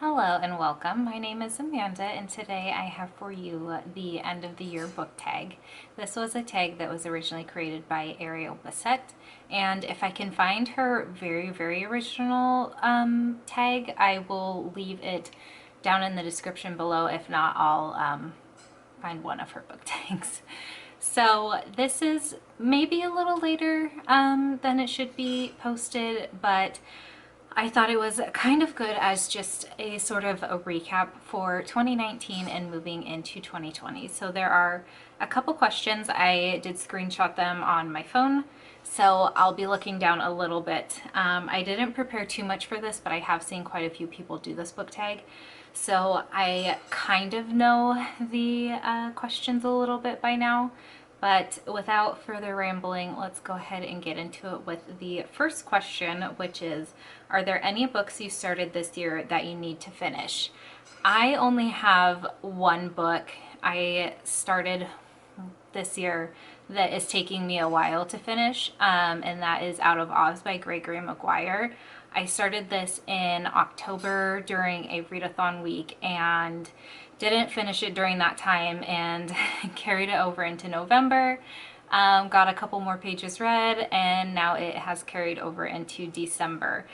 Hello and welcome. My name is Amanda and today I have for you the end of the year book tag. This was a tag that was originally created by Ariel Bassett, and if I can find her very original tag, I will leave it down in the description below. If not, I'll find one of her book tags. So this is maybe a little later than it should be posted, but I thought it was kind of good as just a sort of a recap for 2019 and moving into 2020. So there are a couple questions. I did screenshot them on my phone, so I'll be looking down a little bit. I didn't prepare too much for this, but I have seen quite a few people do this book tag. So I kind of know the questions a little bit by now. But without further rambling, let's go ahead and get into it with the first question, which is, are there any books you started this year that you need to finish? I only have one book I started this year that is taking me a while to finish, and that is Out of Oz by Gregory Maguire. I started this in October during a readathon week and didn't finish it during that time and carried it over into November. Got a couple more pages read, and now it has carried over into December.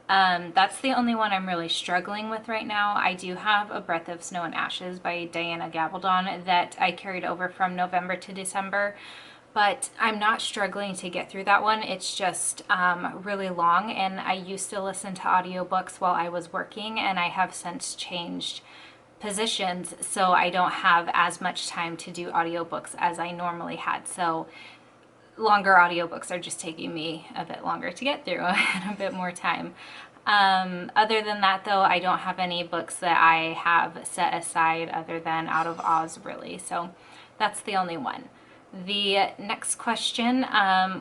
That's the only one I'm really struggling with right now. I do have A Breath of Snow and Ashes by Diana Gabaldon that I carried over from November to December, but I'm not struggling to get through that one. It's just really long, and I used to listen to audiobooks while I was working, and I have since changed positions, so I don't have as much time to do audiobooks as I normally had. So longer audiobooks are just taking me a bit longer to get through and a bit more time. Other than that, though, I don't have any books that I have set aside other than Out of Oz, really. So that's the only one. The next question,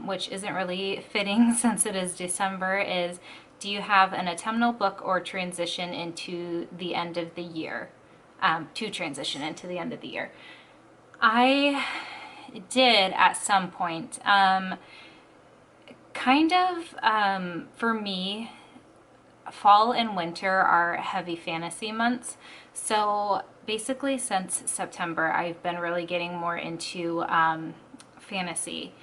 which isn't really fitting since it is December, is, do you have an autumnal book or transition into the end of the year? To transition into the end of the year. I did at some point. For me, fall and winter are heavy fantasy months. So basically since September, I've been really getting more into fantasy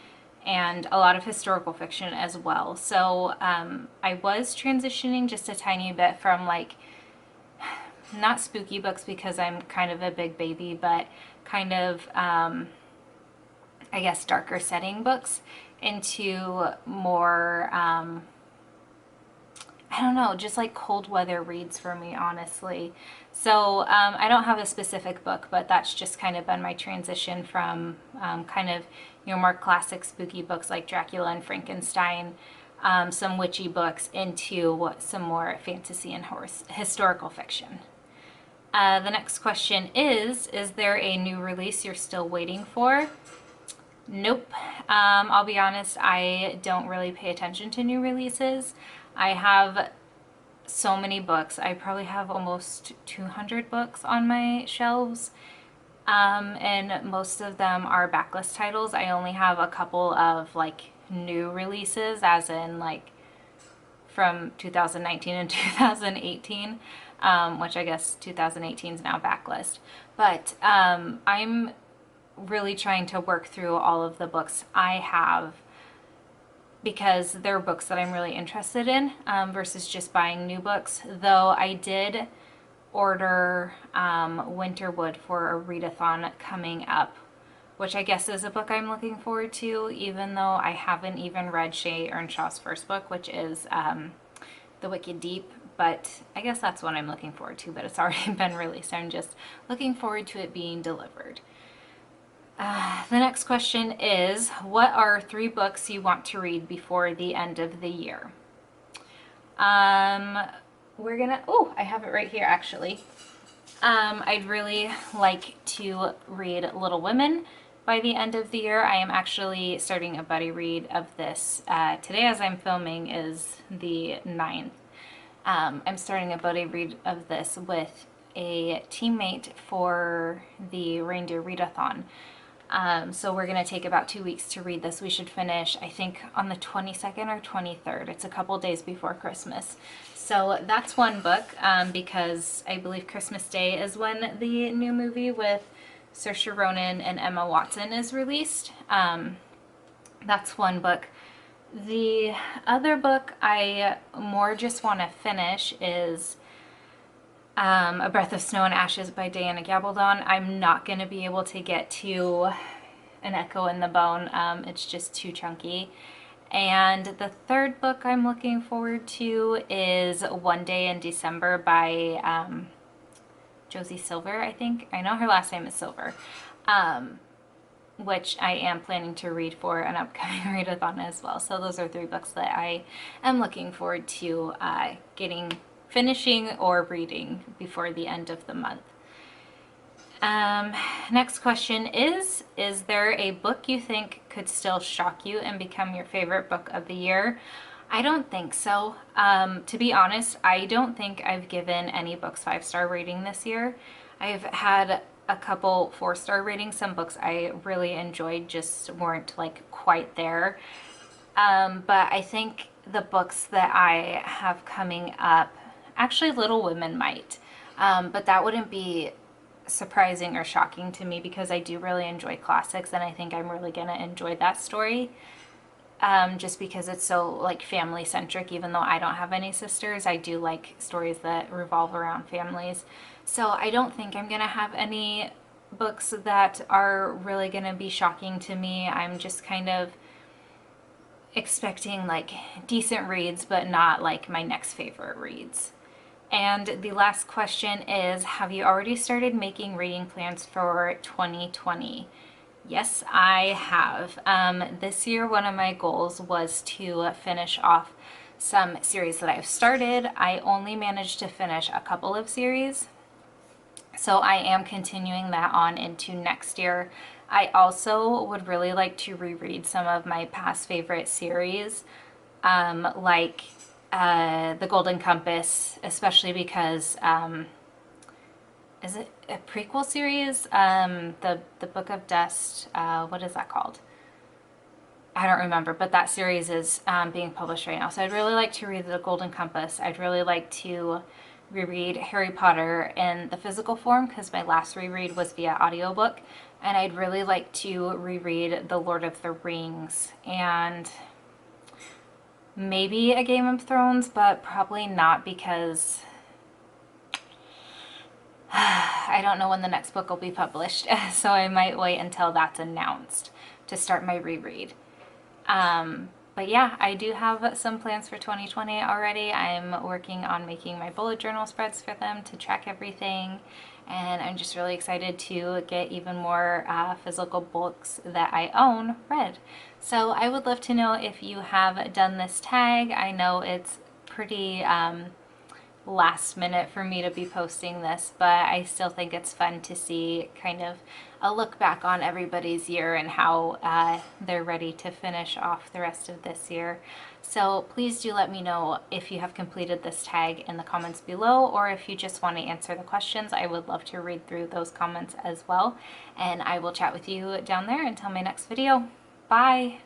and a lot of historical fiction as well. So I was transitioning just a tiny bit from like, not spooky books because I'm kind of a big baby, but kind of, I guess, darker setting books into more, I don't know, just like cold weather reads for me, honestly. So I don't have a specific book, but that's just kind of been my transition from kind of, more classic spooky books like Dracula and Frankenstein, some witchy books, into some more fantasy and historical fiction. The next question is there a new release you're still waiting for? Nope. I'll be honest, I don't really pay attention to new releases. I have so many books. I probably have almost 200 books on my shelves, and most of them are backlist titles. I only have a couple of like new releases, as in like from 2019 and 2018. Which I guess 2018 is now backlist. But I'm really trying to work through all of the books I have because they're books that I'm really interested in, versus just buying new books. Though I did order Winterwood for a readathon coming up, which I guess is a book I'm looking forward to, even though I haven't even read Shay Earnshaw's first book, which is The Wicked Deep. But I guess that's what I'm looking forward to, but it's already been released. I'm just looking forward to it being delivered. The next question is, what are 3 books you want to read before the end of the year? I have it right here actually. I'd really like to read Little Women by the end of the year. I am actually starting a buddy read of this. Today as I'm filming is the 9th. I'm starting a buddy read of this with a teammate for the Reindeer Readathon. So we're going to take about 2 weeks to read this. We should finish, I think, on the 22nd or 23rd. It's a couple days before Christmas. So that's one book, because I believe Christmas Day is when the new movie with Saoirse Ronan and Emma Watson is released. That's one book. The other book I more just want to finish is A Breath of Snow and Ashes by Diana Gabaldon. I'm not going to be able to get to An Echo in the Bone. It's just too chunky. And the third book I'm looking forward to is One Day in December by Josie Silver, I think. I know her last name is Silver, which I am planning to read for an upcoming readathon as well. So those are 3 books that I am looking forward to finishing or reading before the end of the month. Next question is there a book you think could still shock you and become your favorite book of the year? I don't think so. To be honest, I don't think I've given any books 5-star rating this year. I've had a couple 4-star ratings. Some books I really enjoyed just weren't like quite there. But I think the books that I have coming up, actually Little Women might, but that wouldn't be surprising or shocking to me because I do really enjoy classics, and I think I'm really gonna enjoy that story. Just because it's so like family centric. Even though I don't have any sisters, I do like stories that revolve around families. So I don't think I'm gonna have any books that are really gonna be shocking to me. I'm just kind of expecting like decent reads, but not like my next favorite reads. And the last question is, have you already started making reading plans for 2020? Yes, I have. This year, one of my goals was to finish off some series that I've started. I only managed to finish a couple of series, so I am continuing that on into next year. I also would really like to reread some of my past favorite series, like The Golden Compass, especially because is it a prequel series? The Book of Dust. What is that called? I don't remember, but that series is being published right now. So I'd really like to read The Golden Compass. I'd really like to reread Harry Potter in the physical form because my last reread was via audiobook. And I'd really like to reread The Lord of the Rings and maybe a Game of Thrones, but probably not because I don't know when the next book will be published. So I might wait until that's announced to start my reread. But yeah, I do have some plans for 2020 already. I'm working on making my bullet journal spreads for them to track everything. And I'm just really excited to get even more physical books that I own read. So I would love to know if you have done this tag. I know it's pretty last minute for me to be posting this, but I still think it's fun to see kind of a look back on everybody's year and how they're ready to finish off the rest of this year. So please do let me know if you have completed this tag in the comments below, or if you just want to answer the questions. I would love to read through those comments as well, and I will chat with you down there until my next video. Bye!